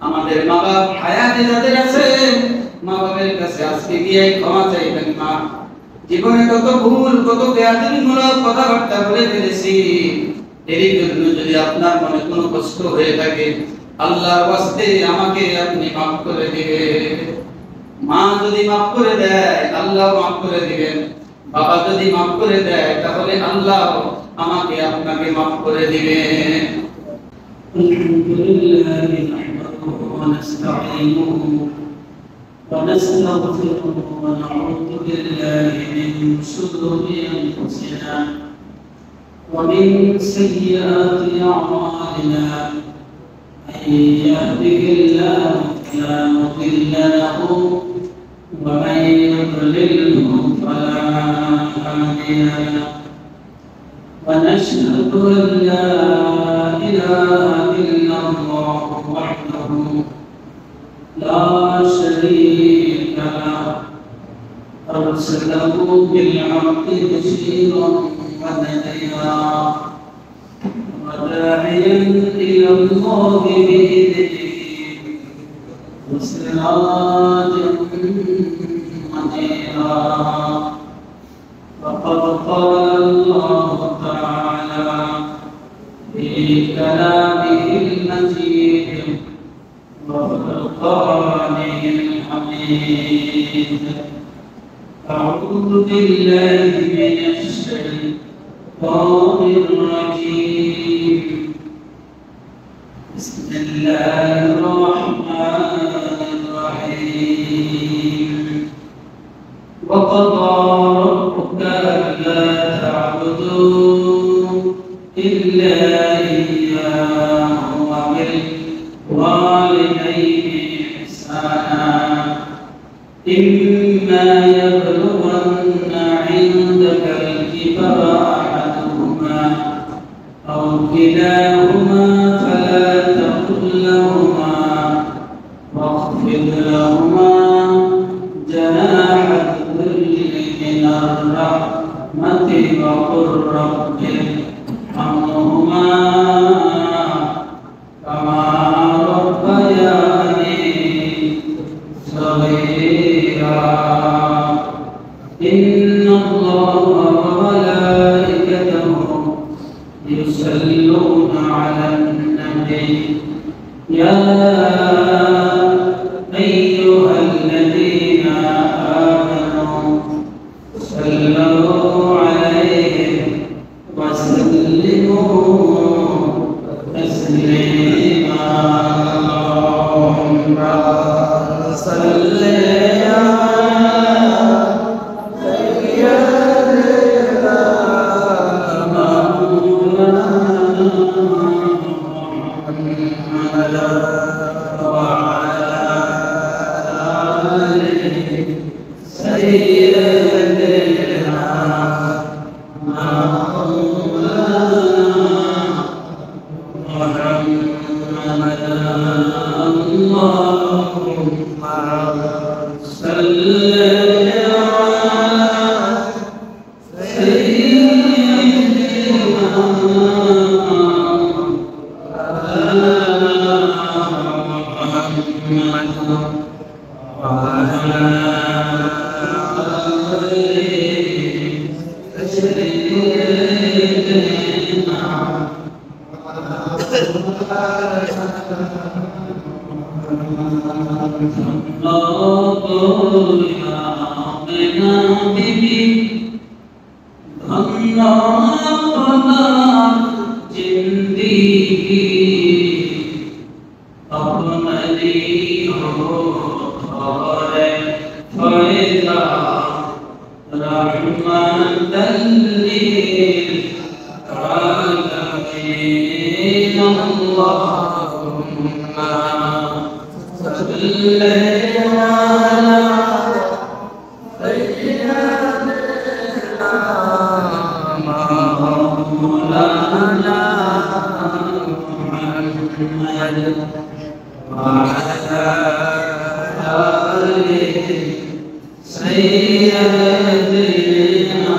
আমাদের মা বাপ হায়াতে যাদের আছে মা বাবার কাছে আজকে গিয়ে ক্ষমা চাইবেন। মা, জীবনে কত ভুল কত বেয়াদবিমূলক কথাবার্তা বলে ফেলেছি, এর জন্য যদি আপনার মনে কোনো কষ্ট হয়ে থাকে আল্লাহর ওয়াস্তে আমাকে আপনি মাফ করে দিবেন। মা যদি মাফ করে দেয় আল্লাহ মাফ করে দিবেন, বাবা যদি মাফ করে দেয় তাহলে আল্লাহ আমাকে আপনাকে মাফ করে দিবেন। আলহামদুলিল্লাহ নাহমাদুহু ওয়া নাস্তাঈনুহু ওয়া নাস্তাগফিরুহু ওয়া নাউযু বিল্লাহি মিন শুরুরি আনফুসিনা ওয়া মিন সাইয়্যাতি আ'মালিনা মান ইয়াহদিহিল্লাহু ফালা মুদিল্লা লাহু ওয়া মান يضلله فلا هادي له ونشهد أن لا إله إلا الله وحده لا شريك له أرسله بالحق بشيرا ونذيرا وداعيا إلى الله بإذنه وسراجا منيرا. فقد قال الله تعالى في كلامه المجيد وفرقانه الحميد. أعوذ بالله من الشيطان الرجيم. بسم الله الرحمن الرحيم. وقضى ربك ألا تعبدوا إلا إياه وبالوالدين إحسانا إما يبلغن عندك الكبر أحدهما أو كلاهما فلا تقل لهما واخفض لهما جناح الذل من الرحمة وقل رب ارحمهما كما ربياني صغيرا. إن الله وملائكته يصلون على النبي يا أيها الذين آمنوا صلوا عليه وسلموا تسليما. اللهم صل على سيدنا محمد وعلى آله سيدنا مولانا محمد. اللهم صل على سيدنا محمد وعلى آله سيدنا سيدنا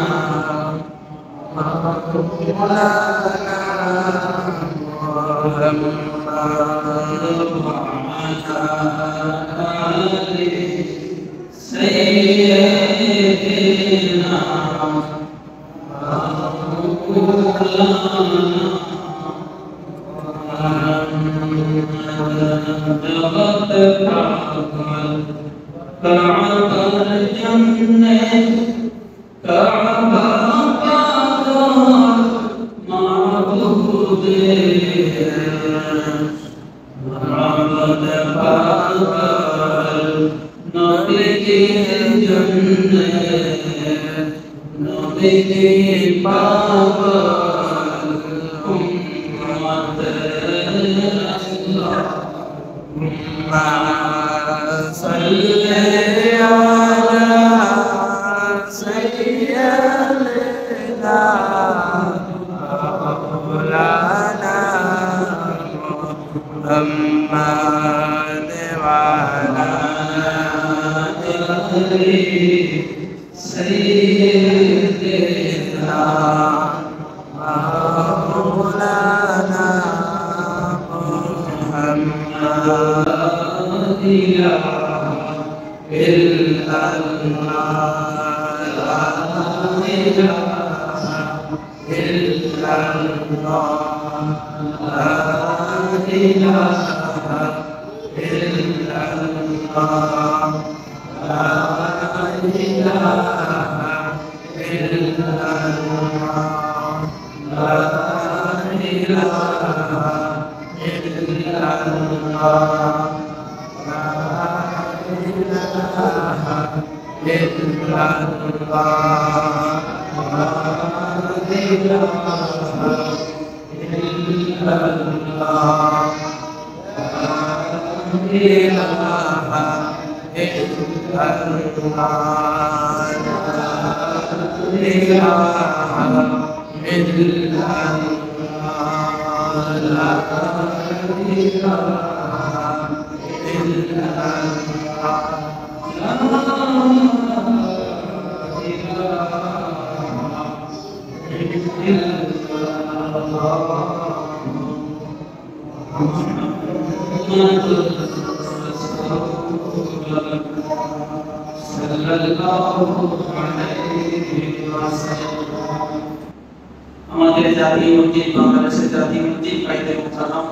আমাদের জাতীয় মসজিদ বাংলাদেশের জাতীয় মসজিদ পাইতে মুহতারাম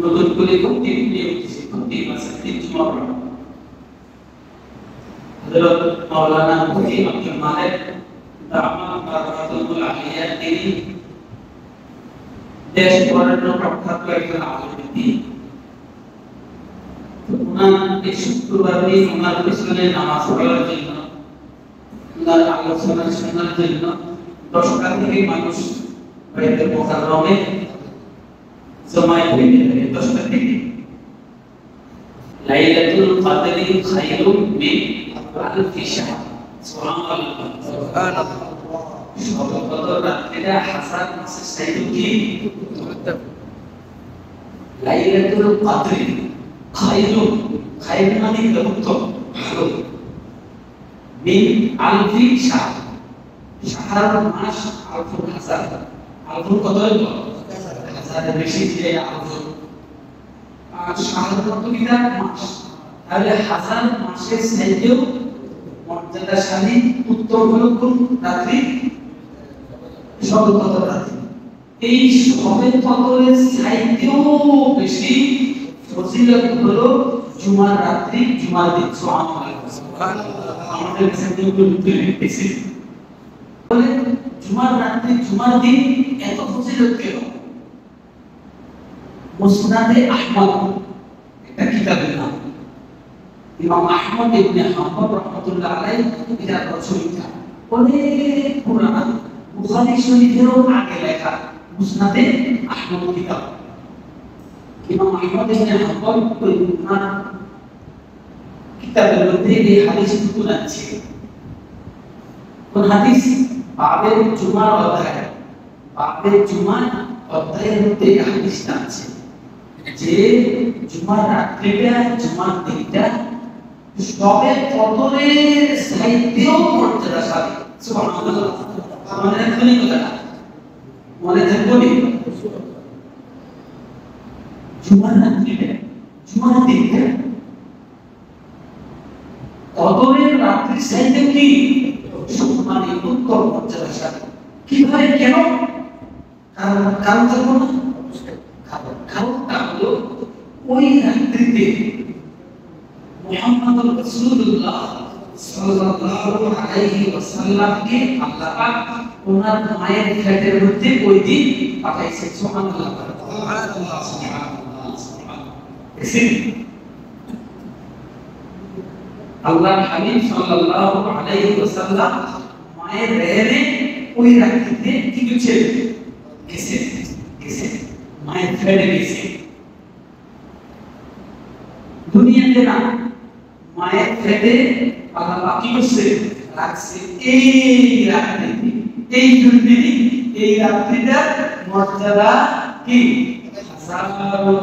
নতুন করে খুঁটি উঠেছে খুঁটি মাসে তিন জুমা হযরত মাওলানা মুফতি আব্দুল মালিক দামাত বারাকাতুল আলিয়া তিনি দেশ বরেণ্য প্রখ্যাত একজন আলেম। ওনার এই শুক্রবার দিন ওনার পিছনে নামাজ পড়ার জন্য ওনার আলোচনা শোনার জন্য 10টা থেকে মানুষ বাইরে মোকাররমে জমায়েত হয়ে গেছে। 10টা থেকে লাইলাতুল কদরি খায়রুম মিন আলফি শাহর। সুবহানাল্লাহ। শতকত রাত্রিটা হাসান মাসের চাইতে কি লাইলাতুল কদরি খায়রুম, খায়র মানে উত্তম ভালো, মিন আলফি শাহর, শাহর মাস আলফুল হাসান, আলফুল কত হলো হাজারের বেশি যে আলফুল আর শাহর কত কিনা মাস, তাহলে হাজার মাসের চাইতেও মর্যাদাশালী উত্তম হলো কোন রাত্রি? শবে কদর রাত্রি। এই শবে কদরের চাইতেও বেশি ফজিলত হলো জুমার রাত্রি, জুমার দিন। সুবহানাল্লাহ। আমাদের কাছে লিখতেছি বলে জুমার রাত্রি জুমার দিন এত ফজিলত কেন? মুসনাদে আহমদ একটা কিতাবের নাম, ইমাম আহমদ ইবনে হাম্বল রাহমাতুল্লাহ আলাইহি এটা রচয়িতা, অনেক পুরানা, বুখারী শরীফেরও আগে লেখা মুসনাদে আহমদ কিতাব। ইমাম আহমদ ইবনে হাম্বল ওনার কিতাবের মধ্যে এই হাদিস তুলে আনছে। কোন হাদিস? বাবের জুমার অধ্যায়, বাবের জুমার অধ্যায়ের মধ্যে এই হাদিসটা আছে যে জুমার রাত্রিটা, জুমার দিনটা শবে কদরের চাইতেও মর্যাদাশালী। সুবহানাল্লাহ। মনে রাখবেন কথাটা, মনে থাকবে। জুমার রাত্রিটা, জুমার জুমার দিনটা কদরের রাত্রি চাইতে কি সম্মানী উত্তম মর্যাদার সাথে। কিভাবে, কেন? কারণ থাকবো না, কারণটা হলো ওই রাত্রিতে মুহাম্মদ রাসূলুল্লাহ সাল্লাল্লাহু আলাইহি ওয়াসাল্লামকে আল্লাহ পাক ওনার মায়ের পেটের মধ্যে ওই দিন পাঠাইছে। সুবহানাল্লাহ, সুবহানাল্লাহ, সুবহানাল্লাহ। আল্লাহর হাবিব সাল্লাল্লাহু আলাইহি ওয়াসাল্লাম মায়ের রেহেনে ওই রাত্রিতে কি করছে? গেছে মায়ের পেটে গেছে। দুনিয়াতে না, মায়ের পেটে আল্লাহ পাক কি করছে? রাখছে। এই রাত্রিতে, এই দুনিয়াতে, এই রাত্রিটার মর্যাদা কি? হাজারো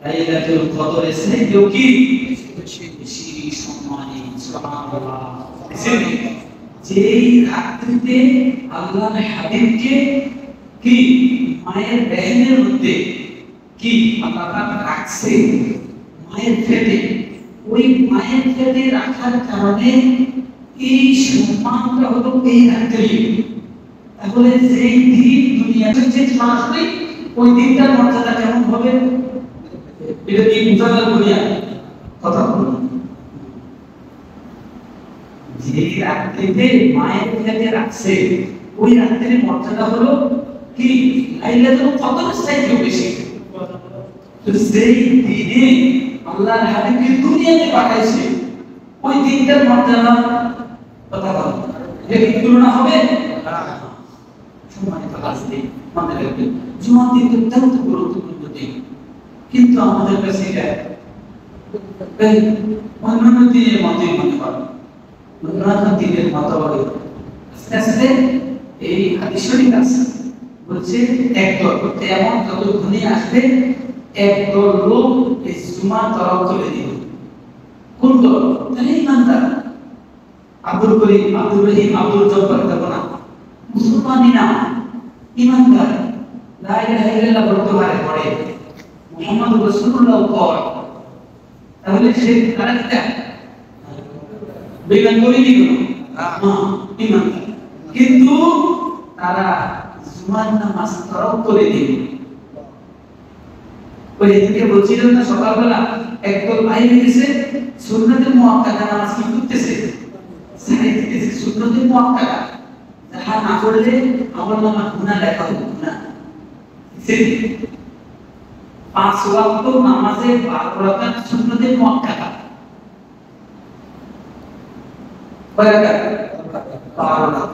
লাইলাতুল কদরের চেয়েও কি বেশি সম্মানী। সুবহানাল্লাহ। যেই রাত্রিতে আল্লাহর হাবিবকে কি মায়ের রেহেনের মধ্যে কি আল্লাহ পাক রাখছে মায়ের পেটে, ওই মায়ের পেটে রাখার কারণে এই সম্মানটা হলো এই রাত্রি। তাহলে যেই দিন দুনিয়াতে যে আসবে ওই দিনটার মর্যাদা কেমন হবে? এটা কি বুঝানোর দুনিয়া কথা বলুন। যে রাত্রিতে মায়ের পেটে রাখছে ওই রাত্রির মর্যাদা হলো কি লাইলাতুল কদরের চাইতেও বেশি। তো সেই দিনে আল্লাহর হাবিবকে দুনিয়াতে পাঠাইছে, ওই দিনটার মর্যাদা কথা বলুন, এটা কি তুলনা হবে? সম্মানিত হাজির, মনে রাখবেন জুমার দিন অত্যন্ত গুরুত্বপূর্ণ দিন, কিন্তু আমাদের কাছে এটা অন্যান্য দিনের মতোই মনে হয়। অন্যান্য দিনের মতো বলে আস্তে আস্তে এই হাদিস শরীফ আছে বলছে একদল এমন যত ঘনিয়ে আসবে একদল লোক এই জুমার তরফ তুলে দিবে। কোন দল? তাহলে ইমানদার। আব্দুল করিম, আব্দুল রহিম, আব্দুল জব্বার দেখো না, মুসলমানই না, ইমানদার, লা ইলাহা ইল্লাল্লাহ বলতে পারে, পড়ে মুহাম্মদ রাসূলুল্লাহ কয়, তাহলে সে তারা কি বেগান করেনি কেন? ইমানদার। কিন্তু তারা জুমার নামাজ তরক করে দিবে। ওই এদিকে বলছিলেন না সকালবেলা একদল বাইরে গেছে সুন্নতে মুআক্কাদা নামাজ কি করতেছে? সাইড দিতেছে সুন্নতে মুআক্কাদা, যাহা না করলে আমলনামা গুনাহ লেখা হবে। গুনাহ পাঁচ ওয়াক্ত নামাজে 12 রাকাত সুন্নতে মুআক্কাদা, কয় রাকাত? 12 রাকাত।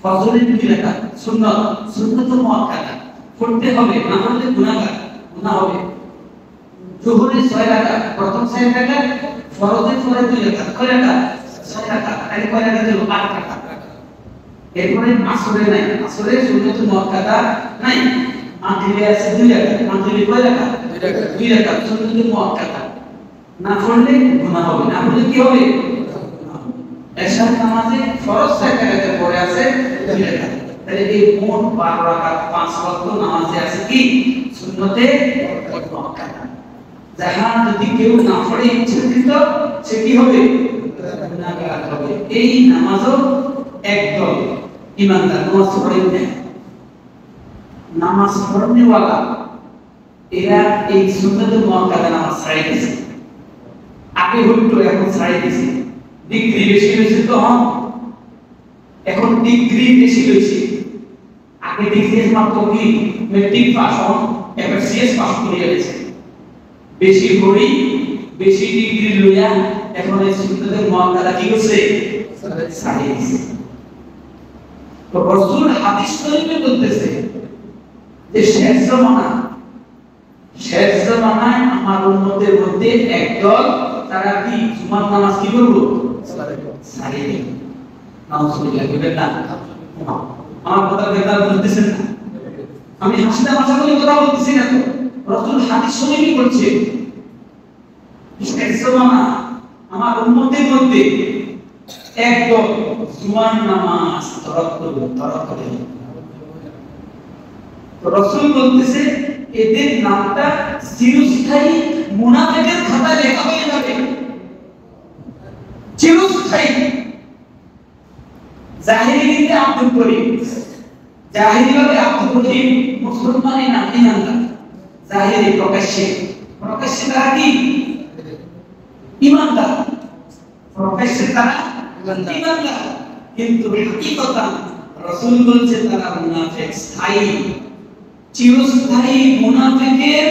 ফজরের 2 রাকাত সুন্নাত, সুন্নতে মুআক্কাদা পড়তে হবে, না পড়লে গুনাহ হবে। যোহরের 6 রাকাত, প্রথম 6 রাকাত, ফরজের পরে 2 রাকাত, কয় রাকাত? 6 রাকাত। তাহলে কয় রাকাত হলো? 8 রাকাত। এরপরে আসরে নাই, আসরে সুন্নত মুআক্কাদা নাই, মাগরিবে আছে 2 রাকাত, মাগরিবে কয় রাকাত? 2 রাকাত সুন্নত মুআক্কাদা। না পড়লে গুনাহ হবে, না পড়লে কি হবে? এশার নামাজে ফরজ 6 রাকাতের পরে আছে 2 রাকাত। তাহলে এই মোট 12 রাকাত 5 ওয়াক্ত নামাজে আছে কি সুন্নতে মুআক্কাদা। যাহা যদি কেউ না পড়ে ইচ্ছাকৃত সে কি হবে? গুনাহগার হবে। এই নামাজও একদল ইমানদার নামাজ পড়ে না, নামাজ পড়নেওয়ালা এরা এই সুন্নতে মুআক্কাদা নামাজ ছাড়ে গেছে। আগে হইতো, এখন ছাড়ে গেছে। ডিগ্রি বেশি হয়েছে তো এখন ডিগ্রি বেশি হয়েছে। আগে ডিগ্রি মাত্র কি মেট্রিক পাস হন, এবার সিএস পাস করে গেছে। বেশি পড়ি, বেশি ডিগ্রি লইয়া এখন এই সুন্নতে মুআক্কাদা কি করছে? ছাড়ে গেছে। তো রাসূল হাদিস শরীফে বলতেছে যে শেষ জামানায় আমার উম্মতের মধ্যে একদল তারা কি জুমার নামাজ কি করব? ছাড়ে দিবে। নাউজুবিল্লাহ, বলেন না। আমার কথা বেকার বলতেছেন না, আমি হাসিনা ভাষা বলে কথা বলতেছি না তো, রাসূল হাদিস শরীফে বলছে শেষ জামানা আমার উম্মতের মধ্যে একদল জুমার নামাজ তরক করবে। তো রাসূল বলতেছে এদের নামটা চিরস্থায়ী মুনাফিকের খাতায় লেখা হয়ে যাবে চিরস্থায়ী। জাহিরিতে আব্দুল করিম, জাহিরিভাবে আব্দুল করিম, মুসলমানই না ইমানদার। জাহিরি প্রকাশ্যে, প্রকাশ্যে তারা কি ইমানদার, প্রকাশ্যে তারা ইমানদার, কিন্তু হাকিকতান রাসূল বলছে তারা মুনাফিক, স্থায়ী চিরস্থায়ী মুনাফিকের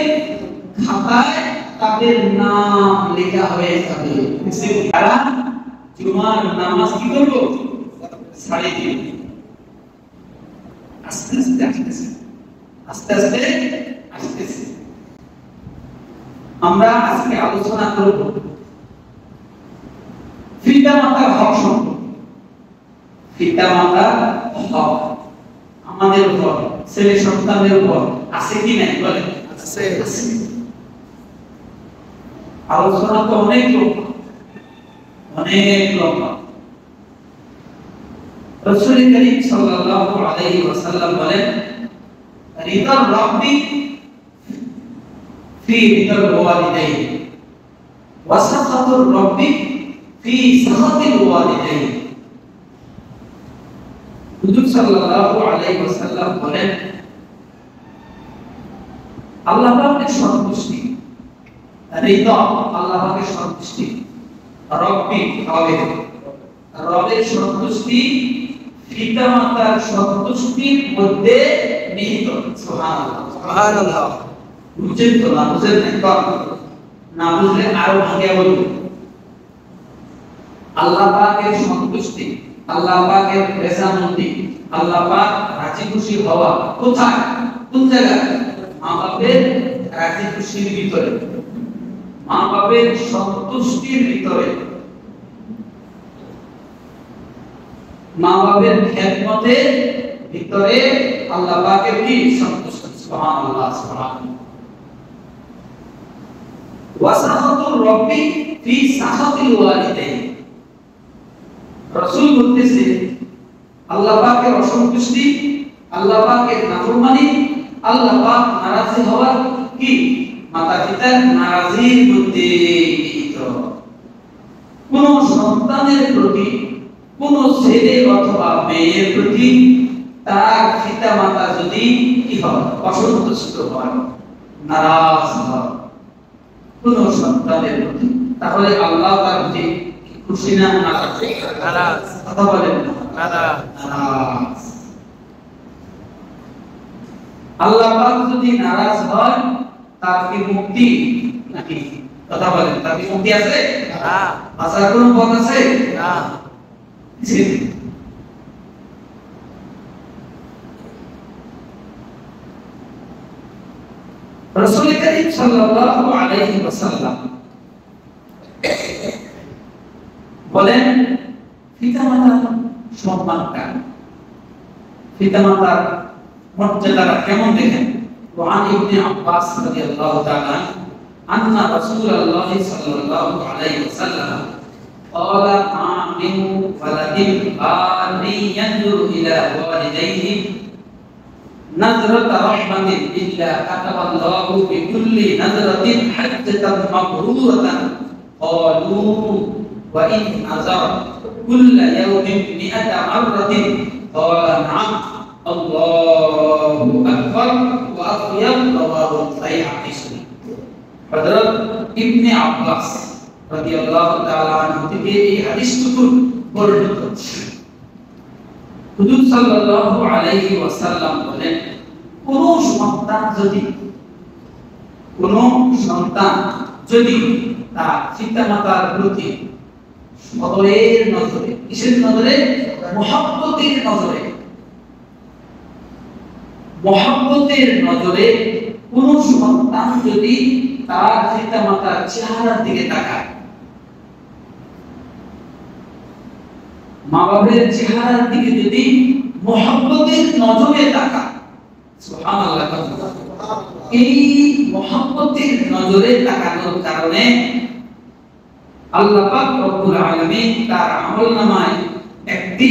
খাতায় তাদের নাম লেখা হয়ে যাবে। তারা জুমার নামাজ কি করব ছাড়ে দিবে, আস্তে আস্তে আসতেছে, আস্তে আস্তে আসতেছে। আমরা আজকে আলোচনা করব পিতামাতার হক সম্পর্কে। পিতামাতার হক আমাদের উপর, ছেলে সন্তানের উপর আছে কি নাই বলেন? আছে। আলোচনা তো অনেক লম্বা, অনেক লম্বা। রাসূল করিম সাল্লাল্লাহু আলাইহি ওয়াসাল্লাম বলেন, রিদার রাব্বি ফি রিদাল ওয়ালিদাইন ওয়া সাখাতুর রাব্বি ফি সাখাতিল ওয়ালিদাইন। হুজুর সাল্লাল্লাহু আলাইহি ওয়াসাল্লাম বলেন, আল্লাহ পাকের সন্তুষ্টি, রিদা আল্লাহ পাকের সন্তুষ্টি, রব্বি রবের সন্তুষ্টি পিতামাতার সন্তুষ্টির মধ্যে নিহিত। সুবহানাল্লাহ, সুবহানাল্লাহ। বুঝছেন তো? না বুঝেন না বুঝলে আরো ভাগে বলুন। আল্লাহ পাকের সন্তুষ্টি, আল্লাহ পাকের রেজামন্দি, আল্লাহ পাক রাজি খুশি হওয়া কোথায়, কোন জায়গায়? মা বাপের রাজি খুশির ভিতরে, মা বাপের সন্তুষ্টির ভিতরে, মা বাপের খেদমতের ভিতরে আল্লাহ পাকের কি সন্তুষ্টি। সুবহানাল্লাহ, সুবহানাল্লাহ। ওয়া সাখাতুর রাব্বি ফি সাখাতিল ওয়ালিদাইন। রাসূল বলতেছে আল্লাহ পাকের অসন্তুষ্টি, আল্লাহ পাকের নাফরমানি, আল্লাহ পাক নারাজি হওয়ার কি মাতা পিতার নারাজির মধ্যে নিহিত। কোন সন্তানের প্রতি, কোন ছেলে অথবা মেয়ের প্রতি তার পিতা মাতা যদি কি হয় অসন্তুষ্ট হয়, নারাজ হয় কোন সন্তানের প্রতি, তাহলে আল্লাহ তার প্রতি খুশি না নারাজ? নারাজ। কথা বলেন নারাজ, নারাজ। আল্লাহ পাক যদি নারাজ হয় তার কি মুক্তি নাকি? কথা বলেন, তার কি মুক্তি আছে? না। আসার কোন পথ আছে? না। রাসূল করিম সাল্লাল্লাহু আলাইহি ওয়াসাল্লাম বলেন পিতামাতার সম্মানটা, পিতামাতার মর্যাদাটা কেমন দেখেন। ওয়ান ইবনে আব্বাস রাদিয়াল্লাহু তাআলা আন্না রাসূলুল্লাহ সাল্লাল্লাহু আলাইহি ওয়াসাল্লাম قال ما من ولد بار ينظر إلى والديه نظرة رحمة إلا كتب الله بكل نظرة حجة مبرورة قالوا وإن نظر كل يوم 100 مرة قال نعم الله أكبر وأطيب رواه البيهقي। হযরত ইবনে আব্বাস রাদিয়াল্লাহু তাআলা আনহু থেকে এই হাদিসটুকু বর্ণিত। হুজুর সাল্লাল্লাহু আলাইহি ওয়াসাল্লাম বলেন, কোন সন্তান যদি তার পিতামাতার প্রতি সদয়ের নজরে, কিসের নজরে? মহব্বতের নজরে, মহব্বতের নজরে কোন সন্তান যদি তার পিতামাতার চেহারার দিকে তাকায়, মা বাবার চেহারার দিকে যদি মহব্বতের নজরে তাকায়, সুবহানাল্লাহ, এই মহব্বতের নজরে তাকানোর কারণে আল্লাহ পাক রব্বুল আলামিন তার আমলনামায় একটি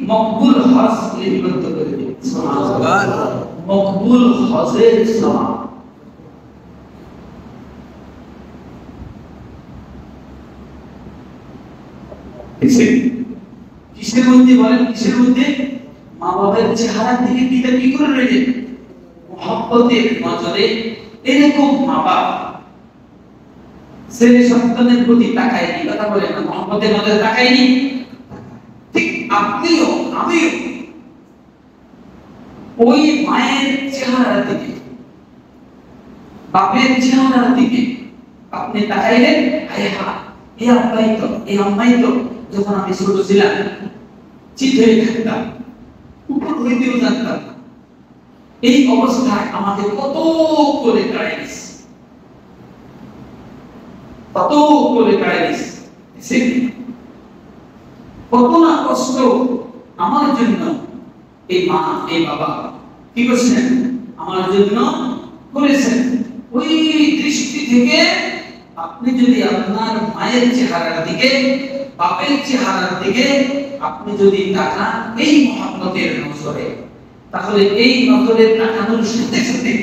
মকবুল হজ লিপিবদ্ধ করে দিয়েছেন। সুবহানাল্লাহ, মকবুল হজের সওয়াব। কিসের মধ্যে বলেন, কিসের মধ্যে? মা বাবার চেহারার দিকে পিতা কি করে রয়েছে? মহব্বতের নজরে। এরকম মা বাবা ছেলে সন্তানের প্রতি তাকায়নি, কথা বলে না, মহব্বতের নজরে তাকায়নি। ঠিক আপনিও আমিও ওই মায়ের চেহারার দিকে, বাপের চেহারার দিকে আপনি তাকাইলেন, হায় হায় এই আব্বাই তো, এই আম্মাই তো যখন আমি ছোট ছিলাম চিত হয়ে থাকতাম, উপর হইতেও জানতাম, এই অবস্থায় আমাকে কত করে কাড়াইস, কত করে কাড়াইস, কত না কষ্ট আমার জন্য এই মা এই বাবা কি করছেন, আমার জন্য করেছেন। ওই দৃষ্টি থেকে আপনি যদি আপনার মায়ের চেহারার দিকে, বাপের চেহারার দিকে আপনি যদি তাকান এই মহব্বতের নজরে, তাহলে এই নজরে তাকানোর সাথে সাথে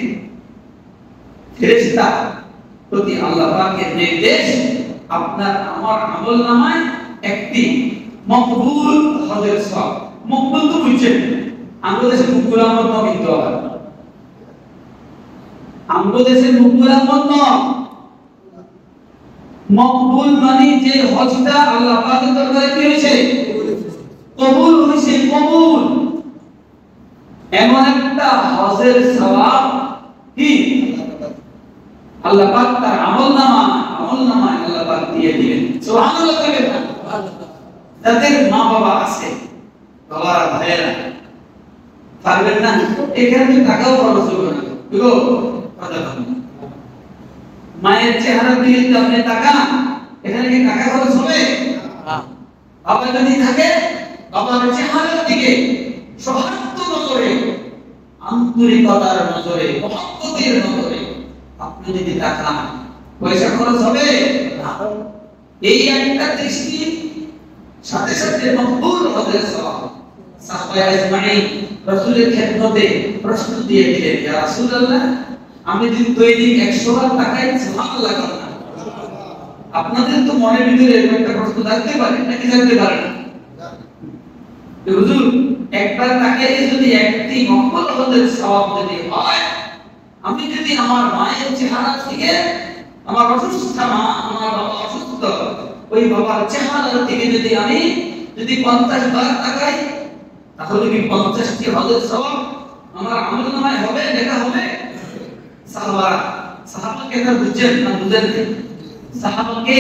ফেরেশতা প্রতি আল্লাহ পাকের নির্দেশ, আপনার আমার আমলনামায় একটি মকবুল হজের সওয়াব। মকবুল তো বুঝছেন, আমাদের দেশে মকবুল আমল না, কিন্তু আমাদের দেশে মকবুল আমল না। মকবুল মানে যে হজটা আল্লাহ পাকের দরবারে কি হয়েছে, কবুল হয়েছে। কবুল এমন একটা হজের সওয়াব কি আল্লাহ পাক তার আমলনামায় আল্লাহ পাক দিয়ে দিবেন। সুবহানাল্লাহ বলেন না? যাদের মা বাবা আছে, বাবারা ভাইয়েরা পারবেন না, এখানে টাকাও খরচ হবে না, বুঝলো কথা বলেন। মায়ের চেহারার দিকে যদি আপনি তাকান, এখানে কি টাকা খরচ হবে? বাবা যদি থাকে, বাবার চেহারার দিকে সহার্থ নজরে, আন্তরিকতার নজরে, মহব্বতের নজরে আপনি যদি তাকান, পয়সা খরচ হবে না। এই একটা দৃষ্টি সাথে সাথে মকবুল হজের সওয়াব। সাহাবায়ে আজমাইন রাসূলের খেদমতে প্রশ্ন দিয়ে দিলেন, ইয়া রাসূলুল্লাহ, আমি যদি দৈনিক 100 বার তাকাই, সুবহানাল্লাহ না, আপনাদের তো মনের ভিতরে একটা প্রশ্ন থাকতে পারে নাকি থাকতে পারে না? হুজুর, একবার তাকাইলে যদি একটি মকবুল হজের সওয়াব যদি হয়, আমি যদি আমার মায়ের চেহারা থেকে, আমার অসুস্থ মা, আমার বাবা অসুস্থ, ওই বাবার চেহারার দিকে যদি আমি 50 বার তাকাই, তাহলে কি 50টি হজের সওয়াব আমার আমলনামায় হবে, লেখা হবে? সাহাবাকে এটা বুঝছেন না, বুঝেন না? সাহাবাকে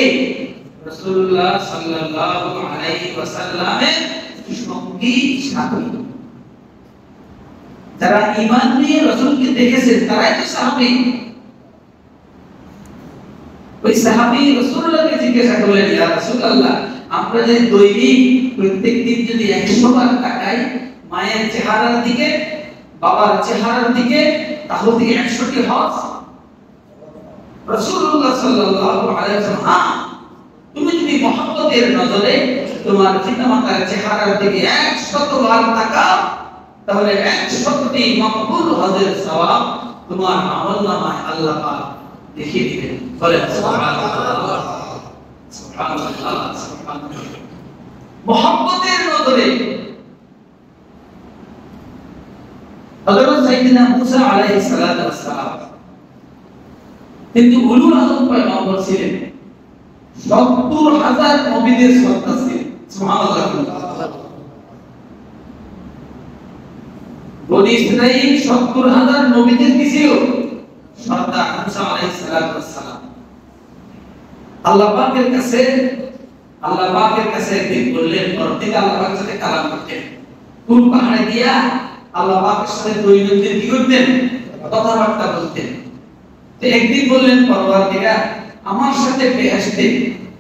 রাসূলুল্লাহ সাল্লাল্লাহু আলাইহি ওয়াসাল্লামের সঙ্গী সাথী, যারা ঈমান নিয়ে রাসূলকে দেখেছে তারাই তো সাহাবী। ওই সাহাবী রাসূলুল্লাহকে জিজ্ঞাসা করলেন, ইয়া রাসূলুল্লাহ, আমরা যে দৈনিক প্রত্যেকদিন যদি 100 বার তাকাই মায়ের চেহারার দিকে, বাবার চেহারার দিকে, তাহলে কি 100টি হজ? রাসূলুল্লাহ সাল্লাল্লাহু আলাইহি ওয়াসাল্লাম, তুমি যদি মহব্বতের নজরে তোমার পিতামাতার চেহারার দিকে 100 বার তাকাও, তাহলে 100টি মকবুল হজের সওয়াব তোমার আমলনামায় আল্লাহ পাক দেখিয়ে দিবেন। বলেন সুবহানাল্লাহ, সুবহানাল্লাহ, সুবহানাল্লাহ। মহব্বতের নজরে হযরত সাইয়েদনা মুসা আলাইহিস সালাতু ওয়াস সালাম কিন্তু উলুল আযম পয়গম্বর ছিলেন, ৭০,০০০ নবীদের সর্দার ছিলেন। সুবহানাল্লাহ। বনি ইসরাঈল ৭০,০০০ নবীদের কি ছিল? সর্দার মুসা আলাইহিস সালাতু ওয়াস সালাম। আল্লাহ পাকের কাছে একদিন বললেন, প্রত্যেক আল্লাহ পাকের সাথে কালাম করতেন, কোন পাহাড়ে দিয়া আল্লাহ পাকের সাথে দৈনন্দিন কি করতেন? কথাবার্তা বলতেন। তো একদিন বললেন, পরওয়ারদিগার, আমার সাথে বেহেশতে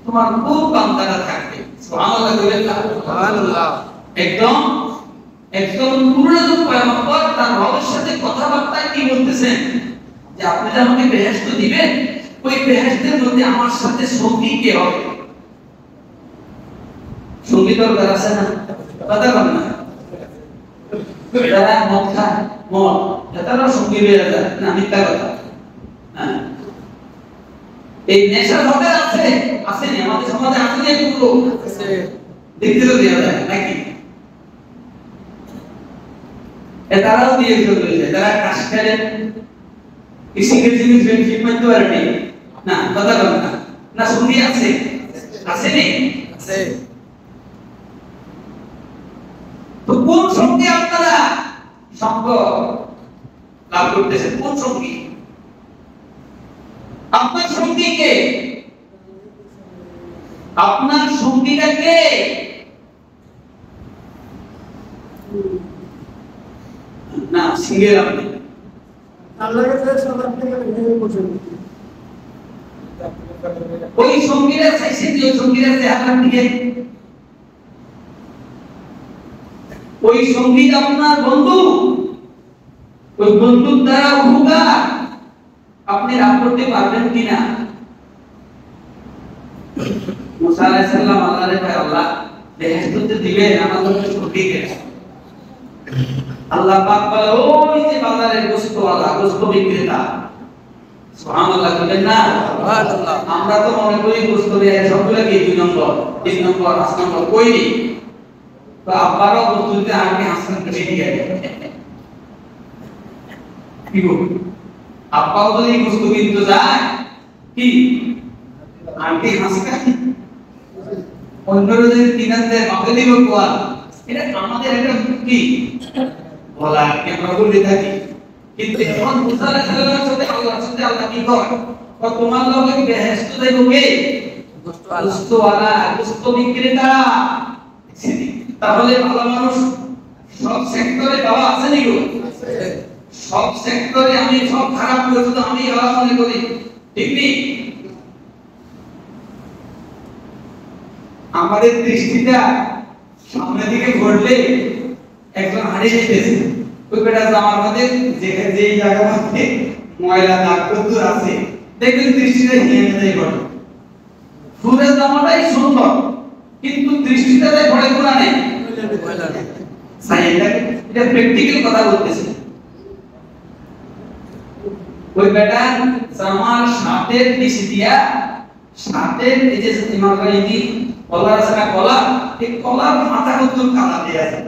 তোমার খুব বান্দারা থাকবে। সুবহানাল্লাহ বলেন না? সুবহানাল্লাহ। একদম পূর্ণাঙ্গ পয়গম্বর তার রবের সাথে কথাবার্তা কি বলতেছেন যে আপনি যে আমাকে বেহেশত দিবেন, ওই বেহেশতের মধ্যে আমার সাথে সঙ্গী কে হবে? সঙ্গী দরকার আছে না? কথা বলেন না? যারা মদ খায়, তারা সঙ্গী হয়ে যায় না, মিথ্যা কথা। এই নেশা হবে আছে, আসেনি আমাদের সমাজে, আসেনি? দেখতে তো দেওয়া যায় নাকি? তারাও দিয়ে চলে যায়, তারা কাজ করেন কৃষিকের জিনিস বেনিফিট করতে পারেনি না, কথা বল না, না সঙ্গী আছে, আছে নেই আছে। তো কোন সঙ্গী আপনারা সঙ্গ লাভ করতেছেন? কোন সঙ্গী? আপনার সঙ্গী কে? আপনার সঙ্গীটা কে? না সিঙ্গেল আপনি ওই সঙ্গীরা চাইছেন যে ওই সঙ্গীরা আপনার দিকে, ওই সঙ্গী আপনার বন্ধু, ওই বন্ধুর দ্বারা উপকার আপনি লাভ করতে পারবেন কিনা? মুসা আলাইহিস সালাম আল্লাহরে কয়, আল্লাহ বেহেশতে দিবেন আমাদের সঙ্গীকে। আল্লাহ পাক বলে, ওই যে বাজারের গোশতওয়ালা, গোশত বিক্রেতা, সুবহানাল্লাহ বলেন না? সুবহানাল্লাহ। আমরা তো মনে করি গোশত দিয়ে সবগুলা কি 2 নম্বর 3 নম্বর 5 নম্বর কইনি, তো আব্বারও গোশত দিতে আগে হাসান করে দিয়ে কি গো, আব্বাও যদি গোশত কিনতে যায় কি আগে হাসকা অন্যরা যদি কিনার দেয় বাপে দিব কোয়া, এটা আমাদের একটা কি বলা আমরা বলে থাকি। কিন্তু এখন মুসা আলাইহিস সালামের সাথে আল্লাহ কি কয়, তোমার লগে বেহেশত দেব কে? গোশতওয়ালা, গোশত বিক্রেতা। তাহলে ভালো মানুষ সব সেক্টরে পাওয়া আছে নি গো? সব সেক্টরে আমি সব খারাপ করে শুধু আমি ভালো মনে করি, ঠিক নেই? আমাদের দৃষ্টিটা সামনের দিকে ঘুরলে একজন হারিয়ে যেতেছে, ওই বেটা জামার মধ্যে যেই জায়গা মধ্যে ময়লা দাগ কদ্দুর আছে দেখবেন দৃষ্টিটা নিয়ে যায় ঘরে। পুরো জামাটাই সুন্দর কিন্তু দৃষ্টিটা যায় ঘরে কোনা নেই, এটা প্র্যাকটিক্যাল কথা বলতেছে। ওই বেটা জামার শার্টের নিচে দিয়া, শার্টের এই যে ইমারগাড়ি কলার আছে না, কলা, এই কলার মাথা কদ্দুর কালা দেয়া আছে।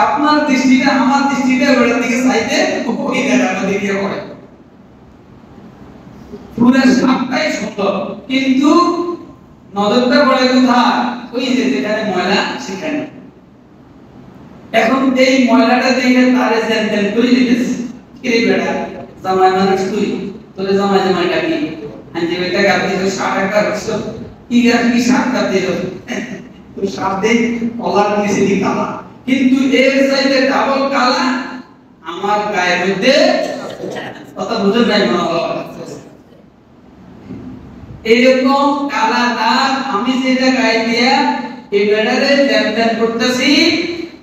আপনার দৃষ্টিটা আমার দৃষ্টিটা বেড়ার দিকে চাইতে ওই জায়গার মধ্যে গিয়ে পড়ে। পুরো শার্টটাই সুন্দর কিন্তু নজরটা পড়ে কোথায়? ওই যে যেখানে ময়লা সেখানে। এখন এই ময়লাটা দেখে তারে জেনতেন করে দিতেছে, কিরে বেটা জামাই মানুষ তুই, তোরে জামাই জামাই ডাকি আনজে বেটা গাবি তো শার্ট একটা রাখছো, কি আর কি শার্ট কাটতে দিল তো শার্ট দেই কলার নিচে দি কালা, কিন্তু এর চাইতে ডাবল কালা আমার গায়ের মধ্যে। কথা বুঝেন নাই মনে হয়? এরকম কালা দাগ আমি যেটা গায়ে দিয়া এই বেড়ারে জ্যাম করতেছি,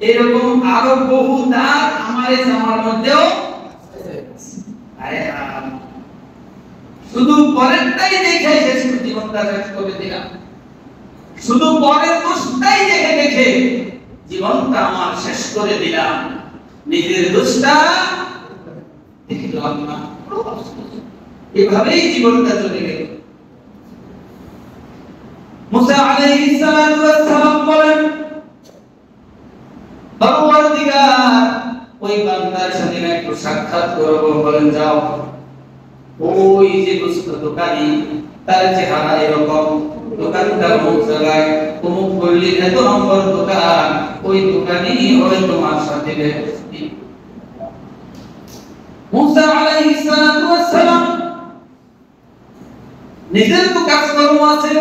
এরকম আরো বহু দাগ আমার এই জামার মধ্যেও শুধু পরেরটাই দেখে শেষ জীবনটা শেষ করে দিলাম, শুধু পরের দোষটাই দেখে দেখে জীবনটা আমার শেষ করে দিলাম, নিজের দোষটা দেখলাম না। এভাবেই জীবনটা চলে গেল। মুসা আলাইহিস সালাতু ওয়াস সালাম বলেন, পরওয়ারদিগার ওই বান্দার সাথে একটু সাক্ষাৎ করব। বলেন যাও, ওই যে গোশত দোকানি তার চেহারা এরকম, দোকানদার মুখ জায়গায় অমুক করলে এত নম্বর দোকান, ওই দোকানি হয় তোমার সাথে বেহেশতি। মুসা আলাইহিস সালাতু ওয়াস সালাম নিজের তো কাজকর্ম আছে,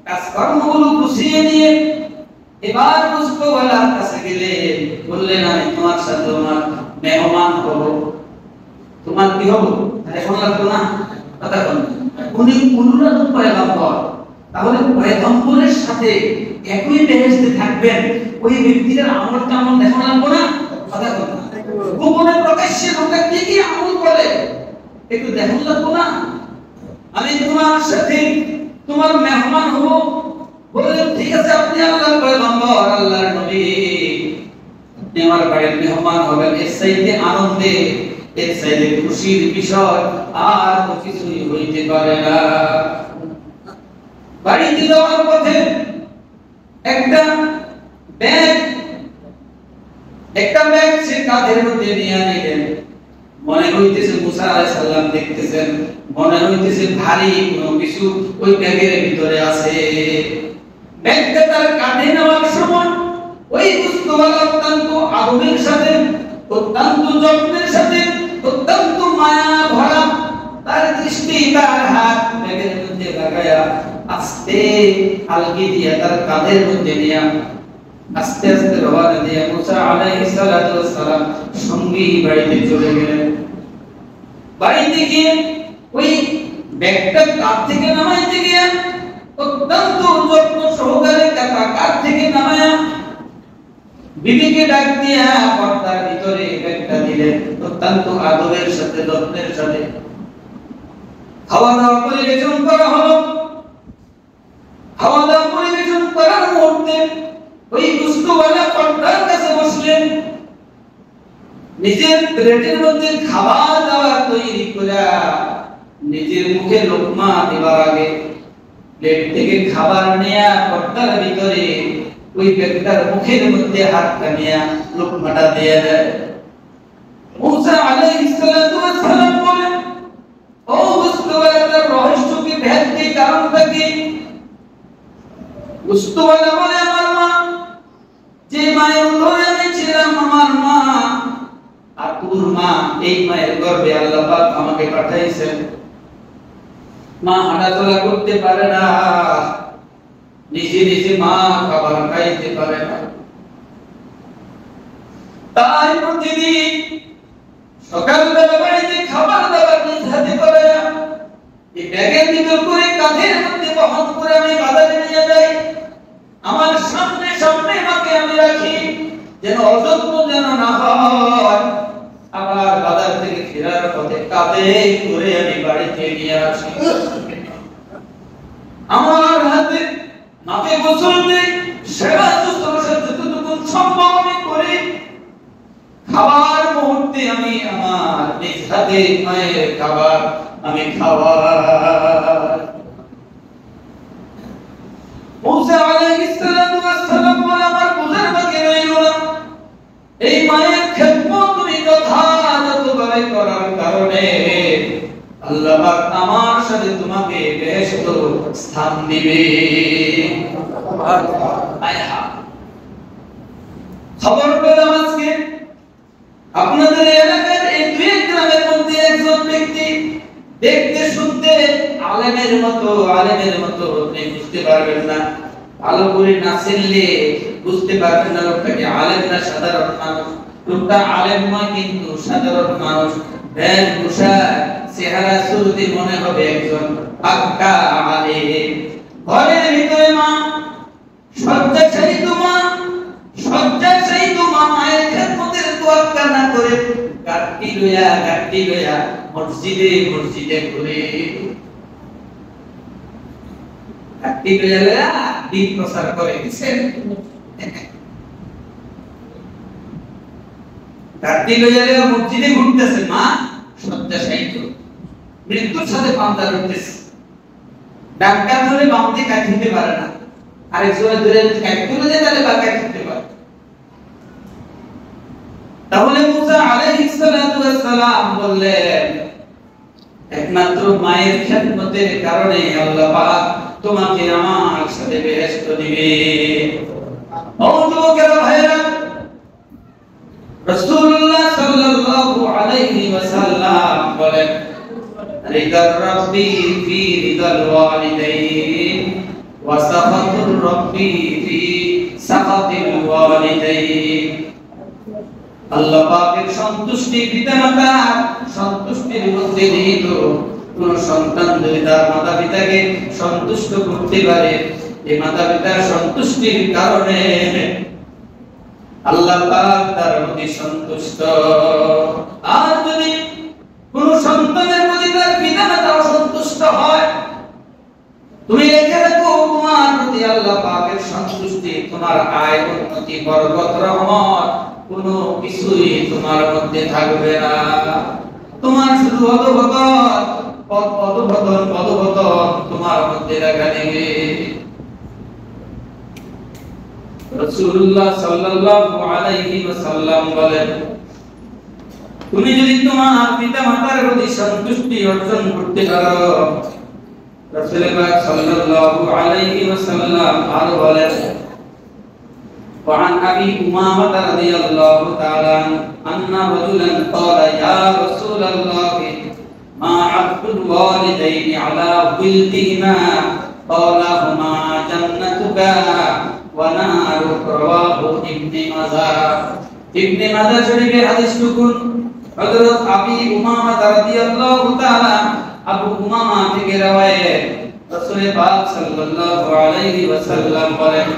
কাজকর্মগুলো গুছিয়ে নিয়ে এবার গোশতওয়ালার কাছে গেলে বললেন, আমি তোমার সাথে আমার মেহমান হব। তোমার কি হবো এখন লাগতো না, কথা বল। উনি অনুরাগ পয়গম্বর, তাহলে পয়গম্বরের সাথে একই বেহেশতে থাকবেন, ওই ব্যক্তির আমল কেমন দেখো লাগবো না, কথা বল। গোপনে প্রকাশ্যে লোকে কি কি আমল করে একটু দেখো লাগবো না। আমি তোমার সাথে তোমার মেহমান হব। বললেন ঠিক আছে, আপনি আল্লাহর পয়গম্বর, আল্লাহর নবী, আপনি আমার বাড়ির মেহমান হবেন। এর চাইতে আনন্দে, এর চাইতে খুশির বিষয় আর কিছুই হইতে পারে না। বাড়িতে যাওয়ার পথে একটা ব্যাগ, একটা ব্যাগ সে কাঁধের মধ্যে নিয়ে নিলেন। মনে হইতেছে মুসা আলাইহিস সালাম দেখতেছেন, মনে হইতেছে ভারী কোনো কিছু ওই ব্যাগের ভিতরে আছে। ব্যাগটা তার কাঁধে নেওয়ার সময় ওই দুস্থওয়ালা অত্যন্ত আদবের সাথে, অত্যন্ত যত্নের সাথে, অত্যন্ত মায়া ভরা তার দৃষ্টি, তার হাত ব্যাগের মধ্যে লাগায়া আস্তে আলগি দিয়া তার কাঁধের মধ্যে নিয়া আস্তে আস্তে রওনা দিয়ে মুসা আলাইহিস সালাতু ওয়াস সালাম সঙ্গী বাড়িতে চলে গেলেন। বাড়িতে গিয়ে ওই ব্যাগটা কাঁধ থেকে নামাইতে গিয়ে অত্যন্ত যত্ন সহকারে কাঁধ থেকে নামায়া বিবিকে ডাক দিয়া পর্দার ভিতরে ব্যাগটা দিলেন অত্যন্ত আদবের সাথে, যত্নের সাথে। খাওয়া দাওয়া পরিবেশন করা হলো। খাওয়া দাওয়া পরিবেশন করার মুহূর্তে ওই দুস্থওয়ালা পর্দার কাছে বসলেন। নিজের প্লেটের মধ্যে খাবার দাবার তৈরি করে নিজের মুখে লোকমা দেওয়ার আগে প্লেট থেকে খাবার নেয়া পর্দার ভিতরে ওই ব্যক্তির মুখের মধ্যে হাত কানিয়া লোকমাটা দিয়ে দেয়। মুসা আলাইহিস সালাতু ওয়াস সালাম বলেন, ও দুস্থওয়ালা, তার রহস্য কি, ভেদ কি, কারণটা কি? দুস্থওয়ালা বলে, আমার মা, যে মায়ের উদরে আমি ছিলাম, আমার মা আর তোর মা, এই মায়ের গর্ভে আল্লাহ পাক আমাকে পাঠাইছেন। মা হাঁটাচলা করতে পারে না, নিজে নিজে মা খাবার খাইতে পারে না, তাই প্রতিদিন সকালবেলা বাড়িতে খাবার দাবার নিজ হাতে করে এই ব্যাগের ভিতর করে কাঁধের মধ্যে বহন করে আমি বাজারে নিয়ে যাই। আমার সামনে সামনে মাকে আমি রাখি, যেন অযত্ন যেন না হয়। আবার বাজার থেকে ফেরার পথে কাঁধে করে আমি বাড়িতে নিয়ে আসি। আমার হাতে মাকে গোসল দেই, সেবা শুশ্রূষা যতটুকু সম্ভব আমি করি। খাবার মুহূর্তে আমি আমার নিজ হাতে মায়ের খাবার আমি খাবার। মুসা আলাইহিস সালাতু ওয়াস সালাম বলে, আমার বুঝার বাকি রইল না, এই মায়ের খেদমত তুমি যথাযথভাবে করার কারণে আল্লাহ পাক আমার সাথে তোমাকে বেহেশত স্থান দিবে। খবর পেলাম আজকে আপনাদের এলাকার এই দুই গ্রামের মধ্যে একজন ব্যক্তি দেখতে শুনতে আলেমের মতো আপনি বুঝতে পারবেন না, ভালো করে না চিনলে বুঝতে পারবেন না লোকটাকে আলেম না সাধারণ মানুষ। লোকটা আলেম নয়, কিন্তু সাধারণ মানুষ। ব্যাগ পোশাক, চেহারা শুরুতে মনে হবে একজন পাক্কা আলেম। ঘরের ভিতরে মা, শয্যাশায়ী মা মায়ের খেদমতের তোয়াক্কা না করে গাট্টি লইয়া মসজিদে ঘুরে, গাট্টি লইয়া দিন প্রচার করে দিচ্ছেন। গাট্টি লইয়া মসজিদে ঘুরতেছে মা, শয্যাশায়ী মৃত্যুর সাথে পাঞ্জা লড়তেছে। ডাক্তার ধরে বাম দিয়ে কাটতে পারে না, আরেকজনের ধরে কাটতে হলে তাহলে বা কাটতে পারে। তাহলে মুসা আলাইহিস সালাতু ওয়াস সালাম বললেন, একমাত্র মায়ের খেদমতের কারণে আল্লাহ পাক তোমাকে আমার সাথে বেহেশত দিবে। ও যুবকেরা, ভাইরা, রাসূলুল্লাহ সাল্লাল্লাহু আলাইহি ওয়াসাল্লাম বলেন, রিদার রাব্বি ফি রিদাল ওয়ালিদাইন ওয়া সাখাতুর রাব্বি ফি সাখাতিল ওয়ালিদাইন। আল্লাহ পাকের সন্তুষ্টি, পিতামাতার সন্তুষ্টির মধ্যে নিহিত। কোন সন্তান যদি তার মাতা-পিতাকে সন্তুষ্ট করতে পারে, এই মাতা-পিতার সন্তুষ্টির কারণে আল্লাহ পাক তার প্রতি সন্তুষ্ট। আর যদি কোন সন্তানের প্রতি তার পিতামাতা অসন্তুষ্ট হয়, তুমি রেখে রাখো তোমার প্রতি আল্লাহ পাকের সন্তুষ্টি, তোমার আয়, উন্নতি, বরকত, রহমত কোনো কিছুই তোমার মধ্যে থাকবে না। তোমার শুধু পদভদন তোমার মধ্যে দেখা দেবে। রাসূলুল্লাহ সাল্লাল্লাহু আলাইহি ওয়াসাল্লাম বলেন, তুমি যদি তোমার পিতামাতার প্রতি সন্তুষ্টি অর্জন করতে পারো, রাসূল পাক সাল্লাল্লাহু আলাইহি ওয়াসাল্লাম আরো বলেন, وعن أبي أمامة رضي الله تعالى عنه أن رجلا قال يا رسول الله ما حق الوالدين على ولدهما قال هما جنتك ونارك رواه ابن ماجه ابن ماجه শরীফে হাদিস টুকুন হযরত আবি উমামা রাদিয়াল্লাহু তাআলা আবু উমামা থেকে রওয়ায়েত রাসূল পাক সাল্লাল্লাহু আলাইহি ওয়াসাল্লাম বলেন,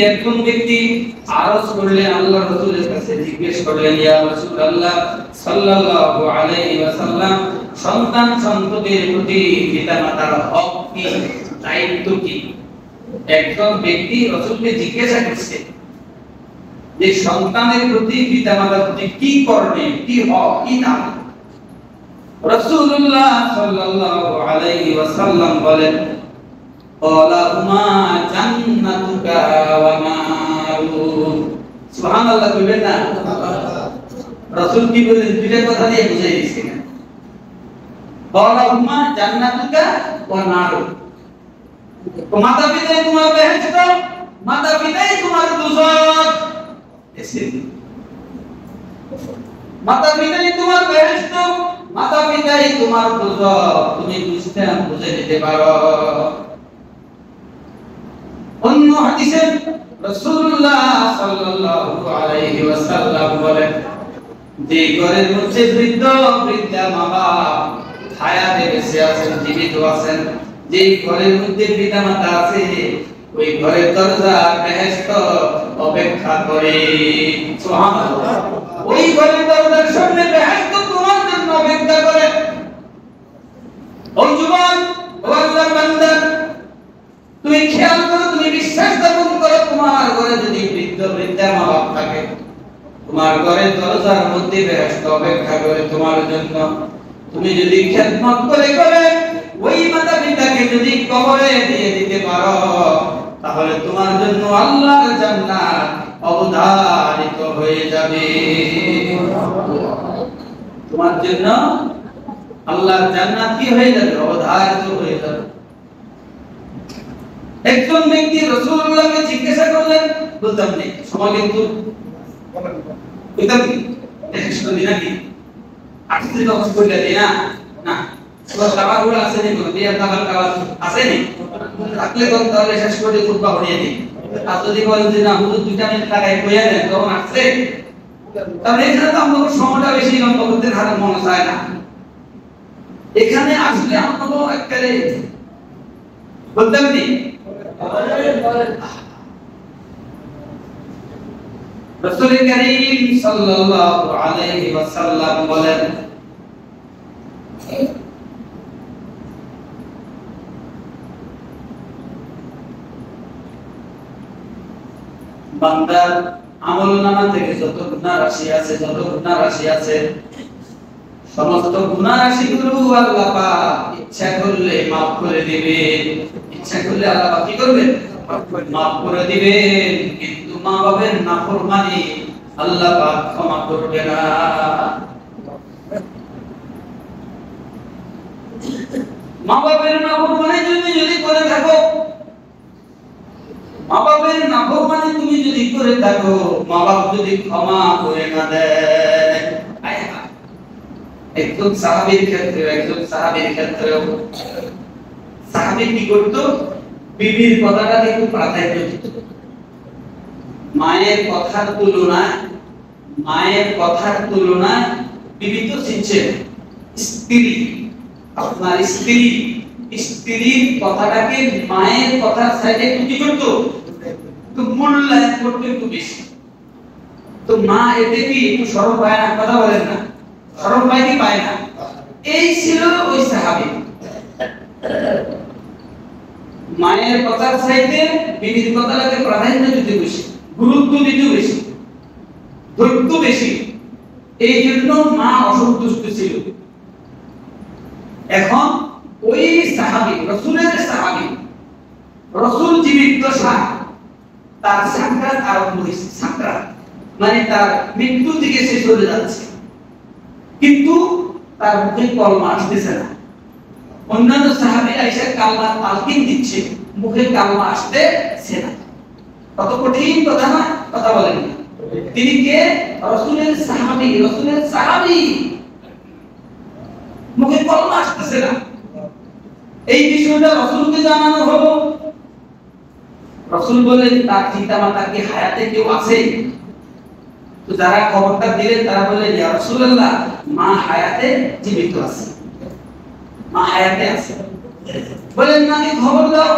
একজন ব্যক্তি আরজ করলেন আল্লাহর রাসূলের কাছে, জিজ্ঞেস করলেন, ইয়া রাসূলুল্লাহ সাল্লাল্লাহু আলাইহি ওয়াসাল্লাম, সন্তান সন্ততির প্রতি পিতামাতার হক কি, দায়িত্ব কি? একজন ব্যক্তি রাসূলকে জিজ্ঞাসা করছে যে সন্তানের প্রতি পিতামাতার প্রতি কি করণীয়, কি হক, কি দাম। রাসূলুল্লাহ সাল্লাল্লাহু আলাইহি ওয়াসাল্লাম বলেন, ক্বালা হুমা জান্নাতুকা ওয়া নারুক। সুবহানাল্লাহ কইবেন না? রাসূল কি বলেন? দুইটা কথা দিয়ে বুঝাই দিয়েছেন। ক্বালা হুমা জান্নাতুকা ওয়া নারুক। মাতা পিতাই তোমার বেহেশত, মাতা পিতাই তোমার দোজখ। মাতা পিতাই তোমার বেহেশত, মাতা পিতাই তোমার দোজখ। তুমি বুঝতে বুঝে নিতে পারো। অন্য হাদিসে রাসূলুল্লাহ সাল্লাল্লাহু আলাইহি ওয়াসাল্লাম বলেন, যে ঘরের মধ্যে বৃদ্ধ বৃদ্ধা মা-বাপ হায়াতে বেঁচে আছেন, জীবিত আছেন, যে ঘরের মধ্যে পিতামাতা আছে, ওই ঘরের দরজা বেহেশত অপেক্ষা করে। সুবহানাল্লাহ। ওই ঘরের দরজার সামনে বেহেশত তোমার জন্য অপেক্ষা করে। ওই যুবক, ও আল্লাহর বান্দা, তুমি খেয়াল করো, তুমি বিশ্বাস স্থাপন করো, তোমার ঘরে যদি বৃদ্ধ বৃদ্ধা মা বাপ থাকে, তোমার ঘরের দরজার মধ্যে বেহেশত অপেক্ষা করে তোমার জন্য। তুমি যদি খেদমত করে করে ওই মাতা পিতাকে যদি কবরে দিয়ে দিতে পারো, তাহলে তোমার জন্য আল্লাহর জান্নাত অবধারিত হয়ে যাবে। তোমার জন্য আল্লাহর জান্নাত কি হয়ে যাবে? অবধারিত হয়ে যাবে। একজন ব্যক্তি রাসূলুল্লাহকে জিজ্ঞাসা করলেন, বলতাম নেই সময় কিন্তু বলতাম কি একশো দিন নাকি আজকে কথা বললে না না তোমার খাবারগুলো আছে নি, কোনো বিয়ার খাবার আছে নি, থাকলে কোন তাহলে শেষ করে খুতবা পড়িয়ে দিই। আর যদি বলেন যে না হুজুর 2 মিনিট লাগাই কইয়া দেন, তখন আসছে, তাহলে এখানে তো আমাদের সময়টা বেশি লম্বা করতে হাতে মনে চায় না। এখানে আসলে আমাদের একবারে বলতাম নি রাসূল করিম সাল্লাল্লাহু আলাইহি ওয়াসাল্লাম বলেন, বান্দার আমলনামা থেকে যত গুনাহ রাশি আছে সমস্ত গুনাহ রাশিগুলো আল্লাহ পাক ইচ্ছা করলে maaf করে দিবেন। ইচ্ছা করলে আল্লাহ পাক কি করবেন? maaf করে দিবেন। কিন্তু মা বাবার নাফরমানি আল্লাহ পাক ক্ষমা করবে না। মা বাবার নাফরমানি তুমি যদি করে থাকো, মা বাবার নাফরমানি তুমি যদি করে থাকো, মা বাপ যদি ক্ষমা করে না দেয়, একজন সাহাবীর ক্ষেত্রে সাহাবী কি করতো? বিবির কথাটাকে একটু প্রাধান্য দিত। মায়ের কথার তুলনায় বিবি তো চিনছে, আপনার স্ত্রীর কথাটাকে মায়ের কথার সাইডে একটু কি করতো? তো মূল্যায়ন করতো একটু বেশি। তো মা এতে কি একটু সরব পায় না? কথা বলেন না, সরব পায় কি পায় না? এই ছিল ওই সাহাবী। মায়ের কথার চাইতে বিবির কথাটাকে প্রাধান্য দিতে বেশি, গুরুত্ব দিতে বেশি, ধৈর্য বেশি। এই জন্য মা অসন্তুষ্ট ছিল। এখন ওই সাহাবী, রাসূলের সাহাবী, রাসূল জীবিত, দশা, তার সাকরাত আরম্ভ হয়েছে। সাকরাত মানে তার মৃত্যু দিকে সে চলে যাচ্ছে, কিন্তু তার মুখে কলমা আসতেছে না। অন্যান্য সাহাবীরা এসে কালমা তালকিন দিচ্ছে, মুখে কালমা আসতেছে না। কত কঠিন কথা না? কথা বলেন। তিনি কে? রাসূলের সাহাবী, রাসূলের সাহাবী, মুখে কলমা আসতেছে না। এই বিষয়টা রাসূলকে জানানো হলো। রাসূল বলেন, তার পিতামাতা কি হায়াতে কেউ আছে? তো যারা খবরটা দিলেন তারা বললেন, ইয়া রাসূলুল্লাহ, মা হায়াতে জীবিত আছে, মা হায়াতে আছে। বলেন, নাকি খবর দাও,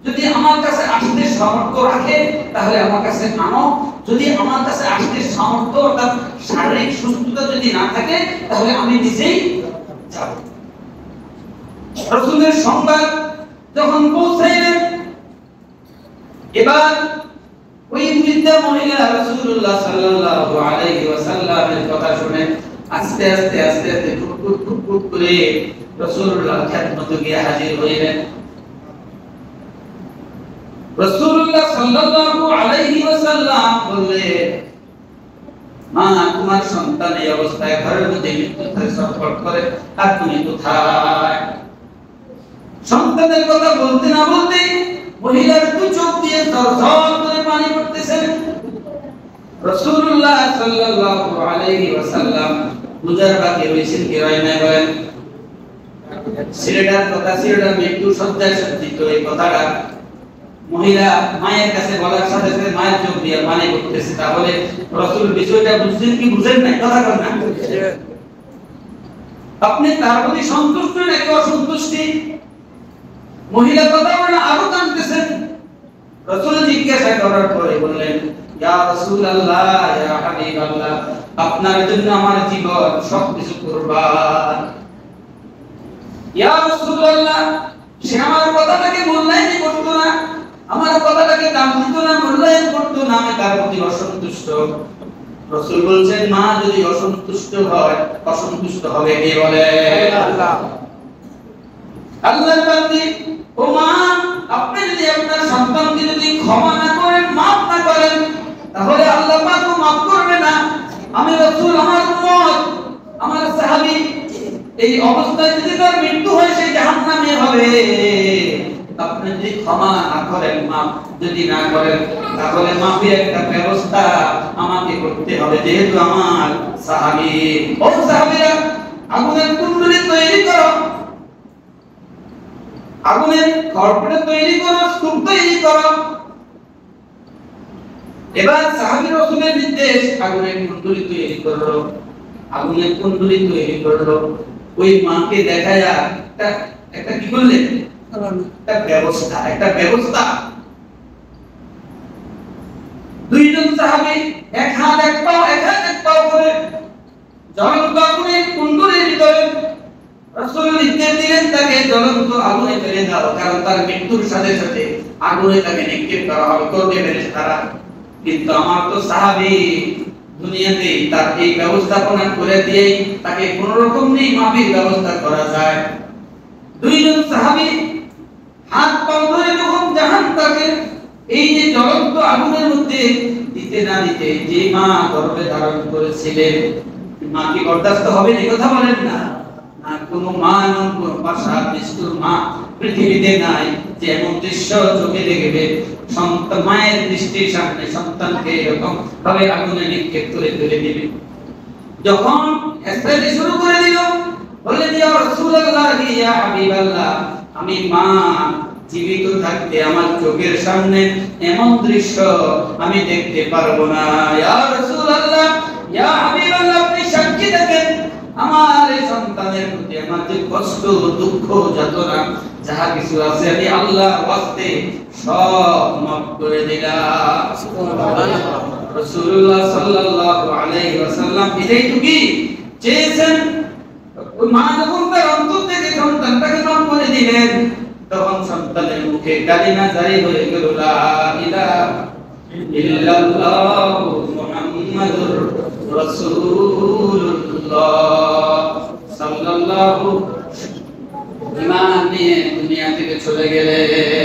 যদি আমার কাছে আসতে সামর্থ্য রাখে তাহলে আমার কাছে আনো, যদি আমার কাছে আসতে সামর্থ্য অর্থাৎ শারীরিক সুস্থতা যদি না থাকে তাহলে আমি নিজেই যাব। রাসূলের সংবাদ যখন পৌঁছাইলেন, এবার ওই বৃদ্ধা মহিলা রাসূলুল্লাহ সাল্লাল্লাহু আলাইহি ওয়াসাল্লামের কথা শুনে আস্তে আস্তে আস্তে আস্তে টুক করে রাসূলুল্লাহর খেদমতে গিয়ে হাজির হইলেন। রাসূলুল্লাহ সাল্লাল্লাহু আলাইহি ওয়াসাল্লাম বললেন, মা, তোমার সন্তান এই অবস্থায় ঘরের মধ্যে মৃত্যুর সফর করে, আর তুমি কোথায়? সন্তানের কথা বলতে না বলতে মহিলার দুই চোখ দিয়ে ঝরঝর করে পানি পড়তেছে। রাসূলুল্লাহ সাল্লাল্লাহু আলাইহি ওয়াসাল্লাম বুঝার বাকি রয়েছেন কি হয় না বলেন? ছেলেটার কথা, ছেলেটার মৃত্যু সজ্জায় সজ্জিত এই কথাটা মহিলা মায়ের কাছে বলার সাথে সাথে মায়ের চোখ দিয়ে পানি পড়তেছে। তাহলে রাসূল বিষয়টা বুঝছেন কি বুঝেন না? কথা বলেন না। আপনি তার প্রতি সন্তুষ্ট নাকি অসন্তুষ্টি? মহিলা কথা বলে আরো কাঁদতেছেন। রাসূল জিজ্ঞাসা করার পরে বললেন, ইয়া রাসূলুল্লাহ, ইয়া হাবিবাল্লাহ, আপনার জন্য আমার জীবন সবকিছু কুরবান। ইয়া রাসূলুল্লাহ, সে আমার কথাটাকে মূল্যায়ন করতো না, আমার কথাটাকে দাম দিত না, মূল্যায়ন করতো না, আমি তার প্রতি অসন্তুষ্ট। রাসূল বলছেন, মা যদি অসন্তুষ্ট হয়, অসন্তুষ্ট হবে কে বলে? আল্লাহ। আল্লাহর বান্দী, ও মা, আপনি যদি আপনার সন্তানকে যদি ক্ষমা না করেন, মাফ না করেন, তাহলে আল্লাহ পাকও মাফ করবে না। আমি রাসূল, আমার উম্মত, আমার সাহাবী এই অবস্থায় যদি তার মৃত্যু হয় সে জাহান্নামে হবে। আপনি যদি ক্ষমা না করেন, মাফ যদি না করেন, তাহলে মাফের একটা ব্যবস্থা আমাকে করতে হবে, যেহেতু আমার সাহাবী। ও সাহাবীরা, আগুনের কুণ্ডলী তৈরি করো, আগুনের খড়পটে তৈরি করো, স্তূপ তৈরি করো। এবার সাহাবী রাসূলের নির্দেশ, আগুনের কুণ্ডলী তৈরি করো, আগুনের কুণ্ডলী তৈরি করো। ওই মাকে দেখায়া একটা কি করলেন? একটা ব্যবস্থা। দুইজন সাহাবী এক হাত এক পাও করে জ্বলন্ত আগুনের কুণ্ডলীর ভিতরে রাসূল নির্দেশ দিলেন, তাকে জ্বলন্ত আগুনে ফেলে দাও, কারণ তার মৃত্যুর সাথে সাথে আগুনে তাকে নিক্ষেপ করা হবে, করবে ফেরেশতারা। কিন্তু আমার তো সাহাবী, দুনিয়াতে তার এই ব্যবস্থাপনা করে দিয়ে তাকে কোন রকম নেই মাফির ব্যবস্থা করা যায়। দুইজন সাহাবী হাত পা ধরে যখন জাহান্নামে এই যে জ্বলন্ত আগুনের মধ্যে দিতে না দিতে, যে মা গর্ভে ধারণ করেছিলেন, মা কি বরদাস্ত হবে? এই কথা বলেন না। না, কোন মা এমন কোন পাশা নিষ্ঠুর মা পৃথিবীতে নাই যে এমন দৃশ্য চোখে দেখবে, সন্তান মায়ের দৃষ্টির সামনে সন্তানকে এরকম ভাবে আগুনে নিক্ষেপ করে তুলে দিবে। যখন এসরাতে শুরু করে দিল, বললেন, ইয়া রাসূলুল্লাহ, ইয়া হাবিবাল্লাহ, আমি মা জীবিত থাকতে আমার চোখের সামনে এমন দৃশ্য আমি দেখতে পারবো না। ইয়া রাসূলুল্লাহ, ইয়া হাবিবাল্লাহ, আপনি সাক্ষী থাকেন আমার এই সন্তানের প্রতি আমার যে কষ্ট, দুঃখ, যাতনা যাহা কিছু আছে আমি আল্লাহর ওয়াস্তে সব মাফ করে দিলাম। সুবহানাল্লাহ। রাসূলুল্লাহ সাল্লাল্লাহু আলাইহি ওয়াসাল্লাম এটাই তো কি চেয়েছেন। ওই মা যখন তার অন্তর থেকে সন্তানটাকে মাফ করে দিলেন, তখন সন্তানের মুখে কালিমা জারি হয়ে গেল, লা ইলাহা ইল্লাল্লাহ মুহাম্মাদুর রাসূলুল্লাহ সাল্লাল্লাহু ঈমান নিয়ে দুনিয়া থেকে চলে গেলেন।